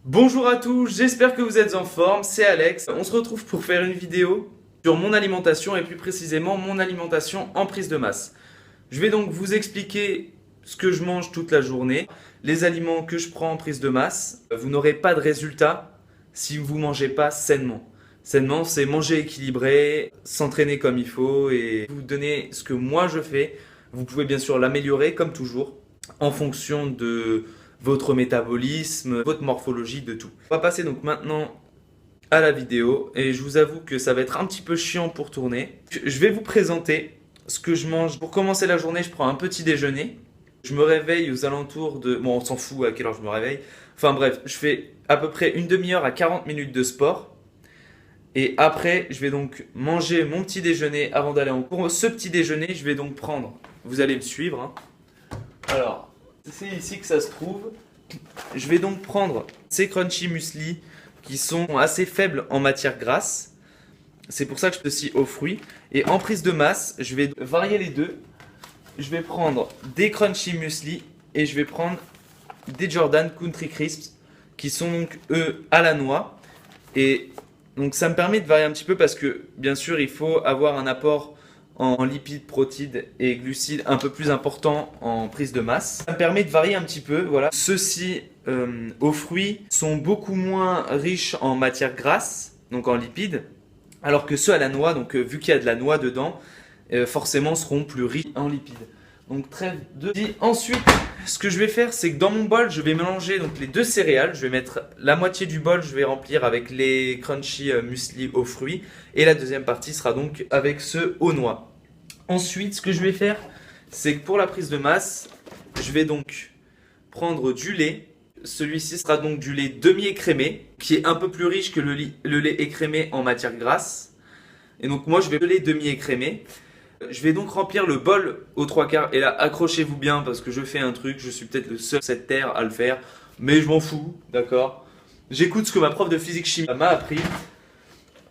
Bonjour à tous, j'espère que vous êtes en forme, c'est Alex. On se retrouve pour faire une vidéo sur mon alimentation et plus précisément mon alimentation en prise de masse. Je vais donc vous expliquer ce que je mange toute la journée, les aliments que je prends en prise de masse. Vous n'aurez pas de résultat si vous ne mangez pas sainement. Sainement, c'est manger équilibré, s'entraîner comme il faut et vous donner ce que moi je fais. Vous pouvez bien sûr l'améliorer comme toujours en fonction de votre métabolisme, votre morphologie, de tout. On va passer donc maintenant à la vidéo et je vous avoue que ça va être un petit peu chiant pour tourner. Je vais vous présenter ce que je mange. Pour commencer la journée, je prends un petit déjeuner. Je me réveille aux alentours de... Bon, on s'en fout à quelle heure je me réveille. Enfin bref, je fais à peu près une demi-heure à 40 minutes de sport. Et après, je vais donc manger mon petit déjeuner avant d'aller en cours. Pour ce petit déjeuner, je vais donc prendre... Vous allez me suivre, hein. Alors, c'est ici que ça se trouve. Je vais donc prendre ces crunchy muesli qui sont assez faibles en matière grasse. C'est pour ça que je fais aussi aux fruits. Et en prise de masse, je vais varier les deux. Je vais prendre des crunchy muesli et je vais prendre des Jordan Country Crisps qui sont donc eux à la noix. Et donc ça me permet de varier un petit peu parce que bien sûr il faut avoir un apport en lipides, protides et glucides un peu plus important en prise de masse. Ça me permet de varier un petit peu. Voilà. Ceux-ci aux fruits sont beaucoup moins riches en matière grasse, donc en lipides, alors que ceux à la noix, donc vu qu'il y a de la noix dedans, forcément seront plus riches en lipides. Donc trêve de... Et ensuite, ce que je vais faire, c'est que dans mon bol, je vais mélanger donc les deux céréales. Je vais mettre la moitié du bol, je vais remplir avec les crunchy muesli aux fruits. Et la deuxième partie sera donc avec ceux aux noix. Ensuite, ce que je vais faire, c'est que pour la prise de masse, je vais donc prendre du lait. Celui-ci sera donc du lait demi-écrémé, qui est un peu plus riche que le lait écrémé en matière grasse. Et donc moi, je vais le lait demi-écrémé. Je vais donc remplir le bol aux trois quarts. Et là, accrochez-vous bien parce que je fais un truc. Je suis peut-être le seul sur cette terre à le faire. Mais je m'en fous, d'accord? J'écoute ce que ma prof de physique-chimie m'a appris.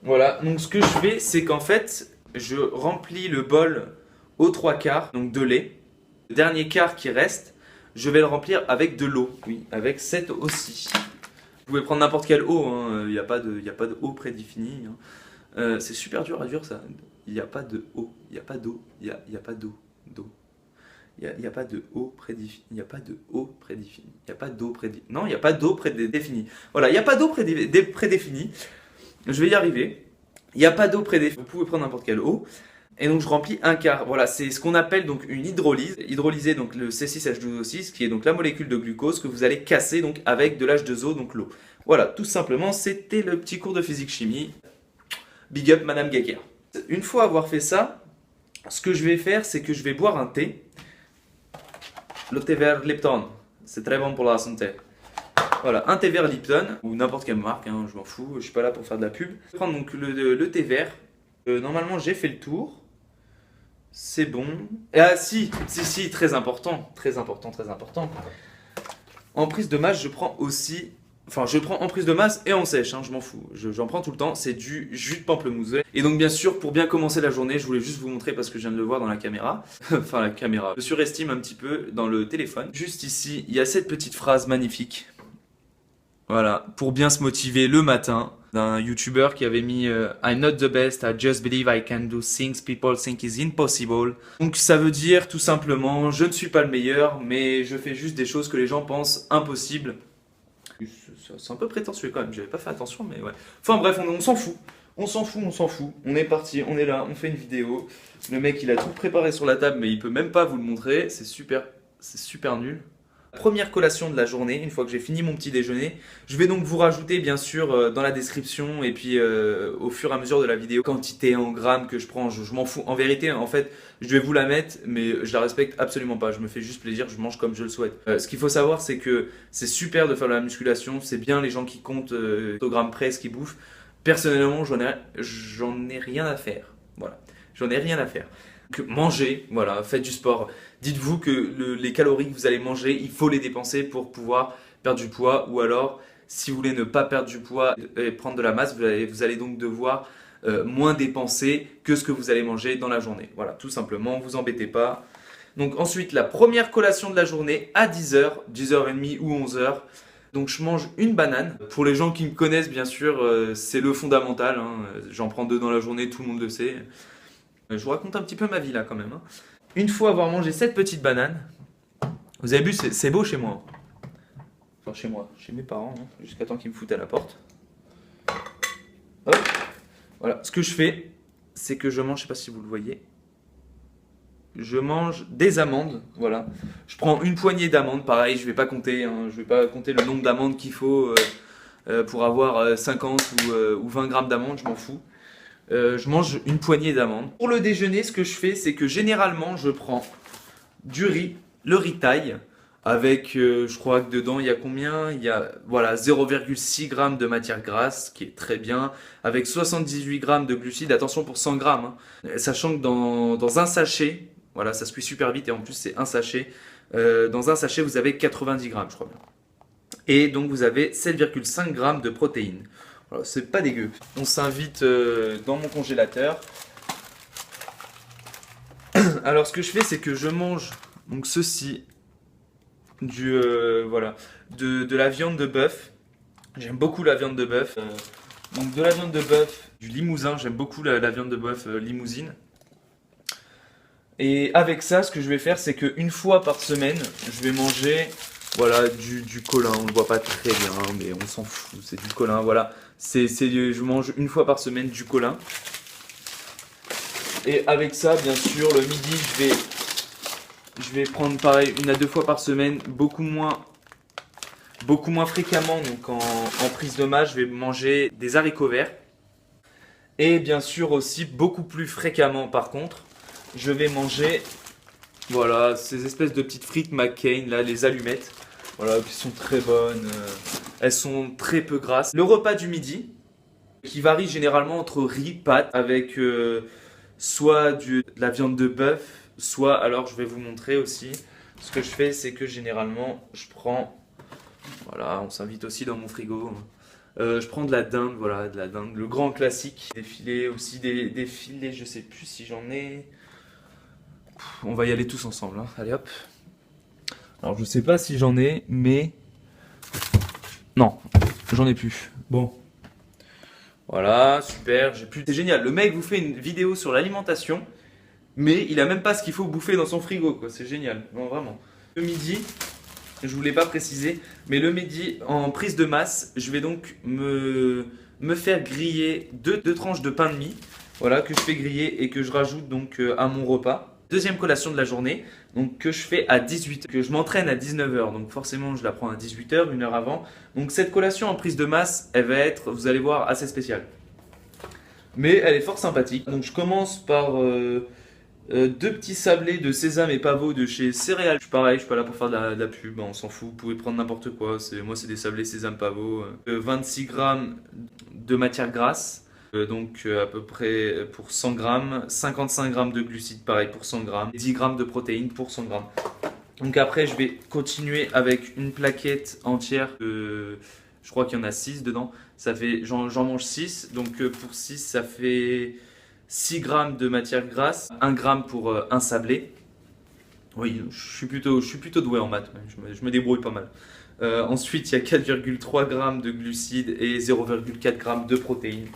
Voilà, donc ce que je fais, c'est qu'en fait, je remplis le bol aux trois quarts, donc de lait. Le dernier quart qui reste, je vais le remplir avec de l'eau. Oui, avec cette eau-ci. Vous pouvez prendre n'importe quelle eau, hein. Il n'y a pas de eau prédéfinie, hein. C'est super dur à dire ça. Il n'y a pas de eau, il n'y a pas d'eau, il y a pas d'eau. Il n'y a pas de eau prédéfinie. Il n'y a pas de eau prédéfinie. Il n'y a pas d'eau prédéfinie. Non, il n'y a pas d'eau prédéfinie. Voilà, il n'y a pas d'eau prédéfinie. Je vais y arriver. Il n'y a pas d'eau prédéfinie. Vous pouvez prendre n'importe quelle eau. Et donc je remplis un quart. Voilà, c'est ce qu'on appelle donc une hydrolyse. Hydrolyser donc le C6H12O6, qui est donc la molécule de glucose que vous allez casser donc avec de l'H2O, donc l'eau. Voilà, tout simplement, c'était le petit cours de physique-chimie. Big up Madame Geiger. Une fois avoir fait ça, ce que je vais faire, c'est que je vais boire un thé. Le thé vert Lipton. C'est très bon pour la santé. Voilà, un thé vert Lipton, ou n'importe quelle marque, hein, je m'en fous, je suis pas là pour faire de la pub. Je vais prendre donc le thé vert. Normalement, j'ai fait le tour. C'est bon. Ah si, très important, très important, très important. En prise de masse, je prends aussi... Enfin, je prends en prise de masse et en sèche, hein, je m'en fous. J'en prends tout le temps, c'est du jus de pamplemousse. Et donc, bien sûr, pour bien commencer la journée, je voulais juste vous montrer parce que je viens de le voir dans la caméra. Enfin, la caméra. Je surestime un petit peu dans le téléphone. Juste ici, il y a cette petite phrase magnifique. Voilà, pour bien se motiver le matin, d'un YouTuber qui avait mis I'm not the best, I just believe I can do things people think is impossible. Donc ça veut dire tout simplement, je ne suis pas le meilleur, mais je fais juste des choses que les gens pensent impossibles. C'est un peu prétentieux quand même, j'avais pas fait attention, mais ouais. Enfin bref, on s'en fout. On s'en fout, on s'en fout. On est parti, on est là, on fait une vidéo. Le mec, il a tout préparé sur la table, mais il peut même pas vous le montrer. C'est super nul. Première collation de la journée, une fois que j'ai fini mon petit déjeuner, je vais donc vous rajouter bien sûr dans la description et puis au fur et à mesure de la vidéo, quantité en grammes que je prends, je m'en fous. En vérité, en fait, je vais vous la mettre, mais je la respecte absolument pas. Je me fais juste plaisir, je mange comme je le souhaite. Ce qu'il faut savoir, c'est que c'est super de faire de la musculation, c'est bien les gens qui comptent au gramme près ce qu'ils bouffent. Personnellement, j'en ai rien à faire. Voilà, j'en ai rien à faire. Que mangez, voilà, faites du sport. Dites-vous que les calories que vous allez manger, il faut les dépenser pour pouvoir perdre du poids. Ou alors, si vous voulez ne pas perdre du poids et prendre de la masse, vous allez donc devoir moins dépenser que ce que vous allez manger dans la journée. Voilà, tout simplement, vous embêtez pas. Donc ensuite, la première collation de la journée à 10h, 10h30 ou 11h. Donc je mange une banane. Pour les gens qui me connaissent, bien sûr, c'est le fondamental, hein. J'en prends 2 dans la journée, tout le monde le sait. Je vous raconte un petit peu ma vie là quand même, hein. Une fois avoir mangé cette petite banane, vous avez vu, c'est beau chez moi. Enfin chez moi, chez mes parents, hein, jusqu'à temps qu'ils me foutent à la porte. Hop. Voilà, ce que je fais, c'est que je mange, je sais pas si vous le voyez, je mange des amandes, voilà. Je prends une poignée d'amandes, pareil, je vais pas compter, hein, je vais pas compter le nombre d'amandes qu'il faut pour avoir 50 ou 20 grammes d'amandes, je m'en fous. Je mange une poignée d'amandes. Pour le déjeuner, ce que je fais, c'est que généralement, je prends du riz, le riz taille, avec, je crois que dedans, il y a combien? Il y a, voilà, 0,6 g de matière grasse, qui est très bien, avec 78 g de glucides, attention pour 100 g, hein. Sachant que dans un sachet, voilà, ça se cuit super vite, et en plus c'est un sachet, dans un sachet, vous avez 90 g, je crois bien. Et donc vous avez 7,5 g de protéines. Voilà, c'est pas dégueu. On s'invite dans mon congélateur. Alors ce que je fais, c'est que je mange donc ceci, voilà, de la viande de bœuf. J'aime beaucoup la viande de bœuf. Donc de la viande de bœuf, du limousin. J'aime beaucoup la viande de bœuf limousine. Et avec ça, ce que je vais faire, c'est qu'une fois par semaine, je vais manger, voilà, du colin. On le voit pas très bien, mais on s'en fout. C'est du colin, voilà. Je mange une fois par semaine du colin. Et avec ça, bien sûr, le midi, je vais prendre pareil 1 à 2 fois par semaine, beaucoup moins fréquemment. Donc en prise de masse, je vais manger des haricots verts. Et bien sûr aussi beaucoup plus fréquemment par contre, je vais manger, voilà, ces espèces de petites frites McCain, là, les allumettes, voilà, qui sont très bonnes, elles sont très peu grasses. Le repas du midi, qui varie généralement entre riz, pâtes, avec soit de la viande de bœuf, soit, alors je vais vous montrer aussi, ce que je fais, c'est que généralement, je prends, voilà, on s'invite aussi dans mon frigo, je prends de la dinde, voilà, de la dinde, le grand classique, des filets aussi, des filets, je sais plus si j'en ai... On va y aller tous ensemble, hein. Allez hop. Alors je sais pas si j'en ai, mais... Non, j'en ai plus. Bon. Voilà, super, j'ai plus... C'est génial, le mec vous fait une vidéo sur l'alimentation, mais il a même pas ce qu'il faut bouffer dans son frigo, quoi. C'est génial, non, vraiment. Le midi, je voulais pas préciser, mais le midi, en prise de masse, je vais donc me faire griller deux tranches de pain de mie, voilà, que je fais griller et que je rajoute donc à mon repas. Deuxième collation de la journée, donc que je fais à 18h, que je m'entraîne à 19h, donc forcément je la prends à 18h, 1 heure avant. Donc cette collation en prise de masse, elle va être, vous allez voir, assez spéciale. Mais elle est fort sympathique. Donc je commence par 2 petits sablés de sésame et pavot de chez Céréales. Je suis pareil, je suis pas là pour faire de la pub, on s'en fout, vous pouvez prendre n'importe quoi. Moi c'est des sablés sésame pavot. 26 g de matière grasse. Donc à peu près pour 100 grammes, 55 grammes de glucides pareil pour 100 grammes, 10 grammes de protéines pour 100 grammes. Donc après je vais continuer avec une plaquette entière de, je crois qu'il y en a 6 dedans, ça fait, j'en mange 6, donc pour 6 ça fait 6 grammes de matière grasse, 1 gramme pour un sablé. Oui, je suis plutôt doué en maths, je me débrouille pas mal. Ensuite il y a 4,3 grammes de glucides et 0,4 grammes de protéines.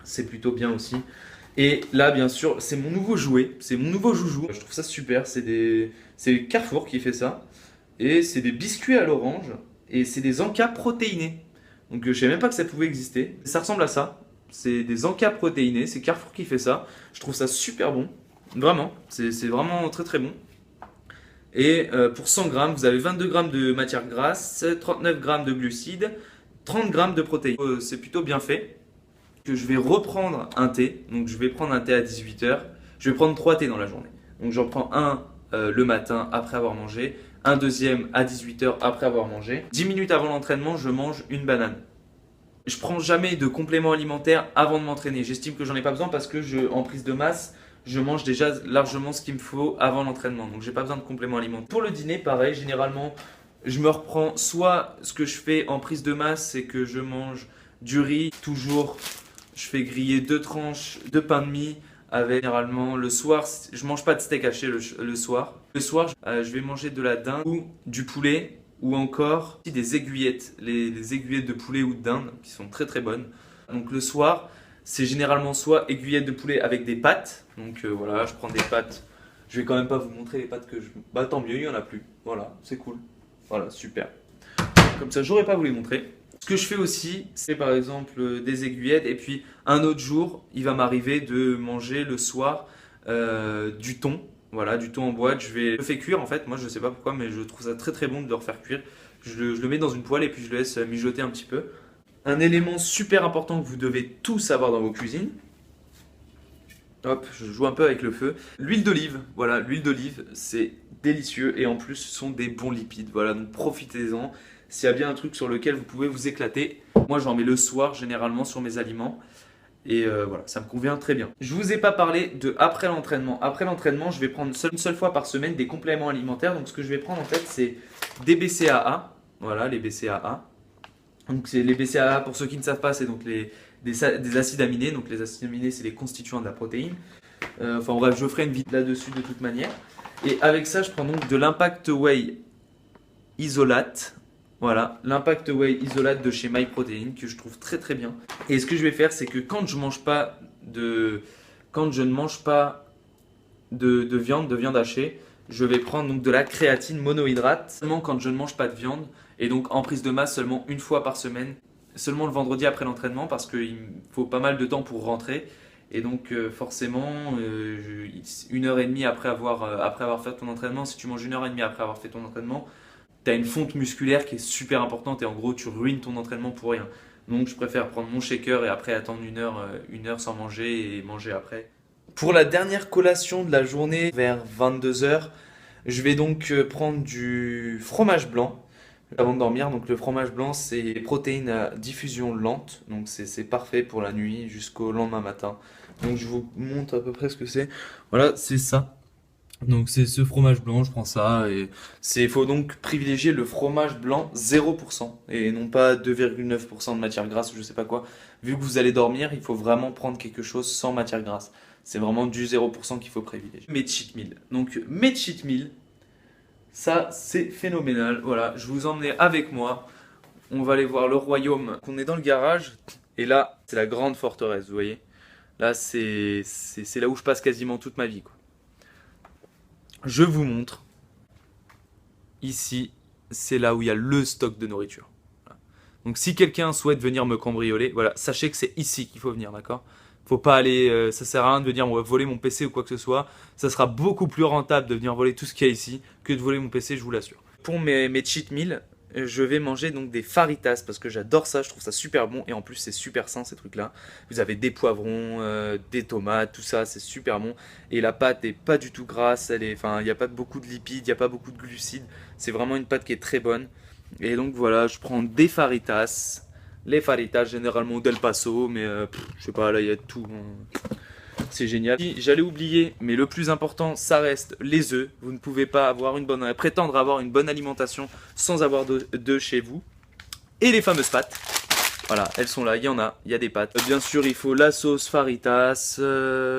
C'est plutôt bien aussi. Et là, bien sûr, c'est mon nouveau jouet, c'est mon nouveau joujou. Je trouve ça super, c'est Carrefour qui fait ça. Et c'est des biscuits à l'orange et c'est des encas protéinés. Donc je savais même pas que ça pouvait exister. Ça ressemble à ça, c'est des encas protéinés, c'est Carrefour qui fait ça. Je trouve ça super bon, vraiment, c'est vraiment très très bon. Et pour 100 grammes, vous avez 22 grammes de matière grasse, 39 grammes de glucides, 30 grammes de protéines. C'est plutôt bien fait. Que je vais reprendre un thé, donc je vais prendre un thé à 18h, je vais prendre 3 thés dans la journée. Donc j'en prends un le matin après avoir mangé, un deuxième à 18h après avoir mangé. 10 minutes avant l'entraînement, je mange une banane. Je prends jamais de compléments alimentaires avant de m'entraîner. J'estime que j'en ai pas besoin parce que en prise de masse, je mange déjà largement ce qu'il me faut avant l'entraînement. Donc j'ai pas besoin de compléments alimentaires. Pour le dîner, pareil, généralement, je me reprends soit ce que je fais en prise de masse, c'est que je mange du riz, toujours. Je fais griller 2 tranches de pain de mie avec généralement le soir, je mange pas de steak haché le soir. Le soir, je vais manger de la dinde ou du poulet ou encore des aiguillettes, les aiguillettes de poulet ou de dinde qui sont très très bonnes. Donc le soir, c'est généralement soit aiguillettes de poulet avec des pâtes. Donc voilà, je prends des pâtes. Je vais quand même pas vous montrer les pâtes que je... Bah tant mieux, il y en a plus. Voilà, c'est cool. Voilà, super. Comme ça, j'aurais pas vous les montrer. Ce que je fais aussi, c'est par exemple des aiguillettes. Et puis un autre jour, il va m'arriver de manger le soir du thon. Voilà, du thon en boîte. Je le fais cuire en fait. Moi, je sais pas pourquoi, mais je trouve ça très très bon de le refaire cuire. Je le mets dans une poêle et puis je le laisse mijoter un petit peu. Un élément super important que vous devez tous avoir dans vos cuisines. Hop, je joue un peu avec le feu. L'huile d'olive, voilà, l'huile d'olive, c'est délicieux et en plus, ce sont des bons lipides. Voilà, donc profitez-en. S'il y a bien un truc sur lequel vous pouvez vous éclater, moi j'en mets le soir généralement sur mes aliments. Et voilà, ça me convient très bien. Je vous ai pas parlé de après l'entraînement. Après l'entraînement, je vais prendre une seule fois par semaine des compléments alimentaires. Donc ce que je vais prendre en fait, c'est des BCAA. Voilà, les BCAA. Donc c'est les BCAA, pour ceux qui ne savent pas, c'est donc des acides aminés. Donc les acides aminés, c'est les constituants de la protéine. Enfin bref, je ferai une vidéo là-dessus de toute manière. Et avec ça, je prends donc de l'Impact Whey Isolate. Voilà, l'Impact Whey Isolate de chez MyProtein que je trouve très très bien. Et ce que je vais faire, c'est que quand je ne mange pas de viande hachée, je vais prendre donc de la créatine monohydrate seulement quand je ne mange pas de viande. Et donc en prise de masse seulement une fois par semaine, seulement le vendredi après l'entraînement parce qu'il me faut pas mal de temps pour rentrer. Et donc forcément, 1h30 après avoir fait ton entraînement, si tu manges 1h30 après avoir fait ton entraînement, tu as une fonte musculaire qui est super importante et en gros tu ruines ton entraînement pour rien. Donc je préfère prendre mon shaker et après attendre une heure sans manger et manger après. Pour la dernière collation de la journée, vers 22h, je vais donc prendre du fromage blanc avant de dormir. Donc le fromage blanc, c'est des protéines à diffusion lente, donc c'est parfait pour la nuit jusqu'au lendemain matin. Donc je vous montre à peu près ce que c'est. Voilà, c'est ça. Donc c'est ce fromage blanc, je prends ça et il faut donc privilégier le fromage blanc 0% et non pas 2,9% de matière grasse ou je sais pas quoi. Vu que vous allez dormir, il faut vraiment prendre quelque chose sans matière grasse. C'est vraiment du 0% qu'il faut privilégier. Mes cheat meals. Donc mes cheat meals, ça c'est phénoménal. Voilà, je vous emmenais avec moi. On va aller voir le royaume. On est dans le garage et là c'est la grande forteresse, vous voyez. Là c'est là où je passe quasiment toute ma vie, quoi. Je vous montre. Ici, c'est là où il y a le stock de nourriture. Voilà. Donc si quelqu'un souhaite venir me cambrioler, voilà, sachez que c'est ici qu'il faut venir, d'accord? Faut pas aller, ça sert à rien de venir voler mon PC ou quoi que ce soit. Ça sera beaucoup plus rentable de venir voler tout ce qu'il y a ici que de voler mon PC, je vous l'assure. Pour mes cheat meals, je vais manger donc des faritas parce que j'adore ça, je trouve ça super bon et en plus c'est super sain ces trucs là. Vous avez des poivrons, des tomates, tout ça, c'est super bon et la pâte est pas du tout grasse, enfin il n'y a pas beaucoup de lipides, il n'y a pas beaucoup de glucides, c'est vraiment une pâte qui est très bonne. Et donc voilà, je prends des faritas, les faritas généralement d'El Paso, mais je sais pas, là il y a de tout. C'est génial. J'allais oublier, mais le plus important, ça reste les œufs. Vous ne pouvez pas prétendre avoir une bonne alimentation sans avoir d'œufs chez vous. Et les fameuses pâtes. Voilà, elles sont là, il y a des pâtes. Bien sûr, il faut la sauce faritas,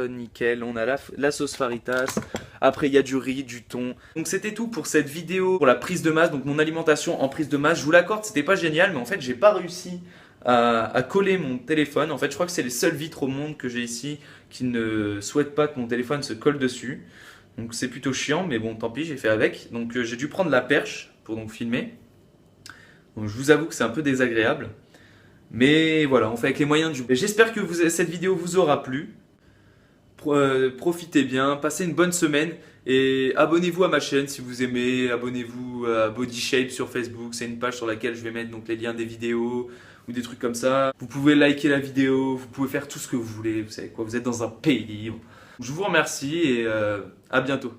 nickel, on a la sauce faritas. Après, il y a du riz, du thon. Donc c'était tout pour cette vidéo, pour la prise de masse, donc mon alimentation en prise de masse. Je vous l'accorde, c'était pas génial, mais en fait, j'ai pas réussi à coller mon téléphone. En fait, je crois que c'est les seules vitres au monde que j'ai ici qui ne souhaitent pas que mon téléphone se colle dessus. Donc c'est plutôt chiant, mais bon, tant pis, j'ai fait avec. Donc j'ai dû prendre la perche pour donc filmer. Donc je vous avoue que c'est un peu désagréable. Mais voilà, on fait avec les moyens du bord. J'espère que cette vidéo vous aura plu. Profitez bien, passez une bonne semaine et abonnez-vous à ma chaîne si vous aimez. Abonnez-vous à Body Shape sur Facebook, c'est une page sur laquelle je vais mettre donc les liens des vidéos ou des trucs comme ça. Vous pouvez liker la vidéo, vous pouvez faire tout ce que vous voulez, vous savez quoi, vous êtes dans un pays libre. Je vous remercie et à bientôt.